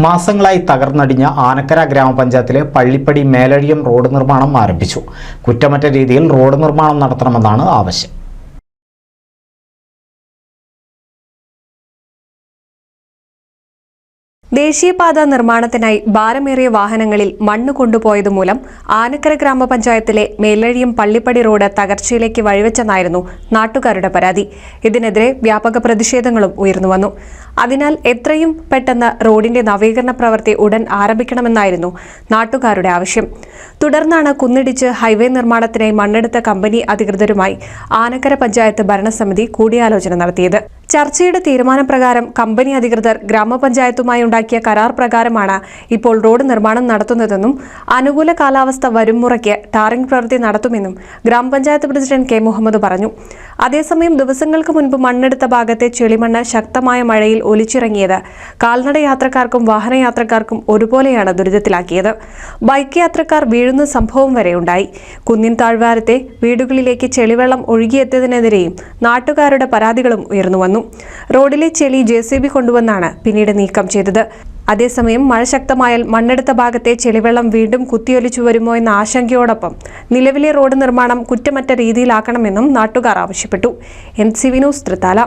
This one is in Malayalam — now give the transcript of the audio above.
മാസങ്ങളായി തകർന്നടിഞ്ഞ ആനക്കര ഗ്രാമപഞ്ചായത്തിലെ പള്ളിപ്പടി മേലഴിയം റോഡ് നിർമ്മാണം ആരംഭിച്ചു. കുറ്റമറ്റ രീതിയിൽ റോഡ് നിർമ്മാണം നടത്തണമെന്നാണ് ആവശ്യം. ദേശീയപാത നിർമ്മാണത്തിനായി ഭാരമേറിയ വാഹനങ്ങളിൽ മണ്ണ് കൊണ്ടുപോയതുമൂലം ആനക്കര ഗ്രാമപഞ്ചായത്തിലെ മേലഴിയം പള്ളിപ്പടി റോഡ് തകർച്ചയിലേക്ക് വഴിവെച്ചെന്നായിരുന്നു നാട്ടുകാരുടെ പരാതി. ഇതിനെതിരെ വ്യാപക പ്രതിഷേധങ്ങളും ഉയർന്നുവന്നു. അതിനാൽ എത്രയും പെട്ടെന്ന് റോഡിന്റെ നവീകരണ പ്രവൃത്തി ഉടൻ ആരംഭിക്കണമെന്നായിരുന്നു നാട്ടുകാരുടെ ആവശ്യം. തുടർന്നാണ് കുന്നിടിച്ച് ഹൈവേ നിർമ്മാണത്തിനായി മണ്ണെടുത്ത കമ്പനി അധികൃതരുമായി ആനക്കര പഞ്ചായത്ത് ഭരണസമിതി കൂടിയാലോചന നടത്തിയത്. ചർച്ചയുടെ തീരുമാനപ്രകാരം കമ്പനി അധികൃതർ ഗ്രാമപഞ്ചായത്തുമായി ഉണ്ടാക്കിയ കരാർ പ്രകാരമാണ് ഇപ്പോൾ റോഡ് നിർമ്മാണം നടത്തുന്നതെന്നും അനുകൂല കാലാവസ്ഥ വരും മുറയ്ക്ക് ടാറിംഗ് പ്രവൃത്തി നടത്തുമെന്നും ഗ്രാമപഞ്ചായത്ത് പ്രസിഡന്റ് കെ മുഹമ്മദ് പറഞ്ഞു. അതേസമയം ദിവസങ്ങൾക്ക് മുൻപ് മണ്ണെടുത്ത ഭാഗത്തെ ചെളിമണ്ണ് ശക്തമായ മഴയിൽ ഒലിച്ചിറങ്ങിയത് കാൽനട യാത്രക്കാർക്കും വാഹനയാത്രക്കാർക്കും ഒരുപോലെയാണ് ദുരിതത്തിലാക്കിയത്. ബൈക്ക് യാത്രക്കാർ വീഴുന്ന സംഭവം വരെ ഉണ്ടായി. കുന്നിൻ താഴ്വാരത്തെ വീടുകളിലേക്ക് ചെളിവെള്ളം ഒഴുകിയെത്തിയതിനെതിരെയും നാട്ടുകാരുടെ പരാതികളും ഉയർന്നുവന്നു. റോഡിലെ ചെളി JCB കൊണ്ടുവന്നാണ് പിന്നീട് നീക്കം ചെയ്തത്. അതേസമയം മഴ ശക്തമായാൽ മണ്ണെടുത്ത ഭാഗത്തെ ചെളിവെള്ളം വീണ്ടും കുത്തിയൊലിച്ചു വരുമോ എന്ന ആശങ്കയോടൊപ്പം നിലവിലെ റോഡ് നിർമ്മാണം കുറ്റമറ്റ രീതിയിലാക്കണമെന്നും നാട്ടുകാർ ആവശ്യപ്പെട്ടു. NCV news Thrithala.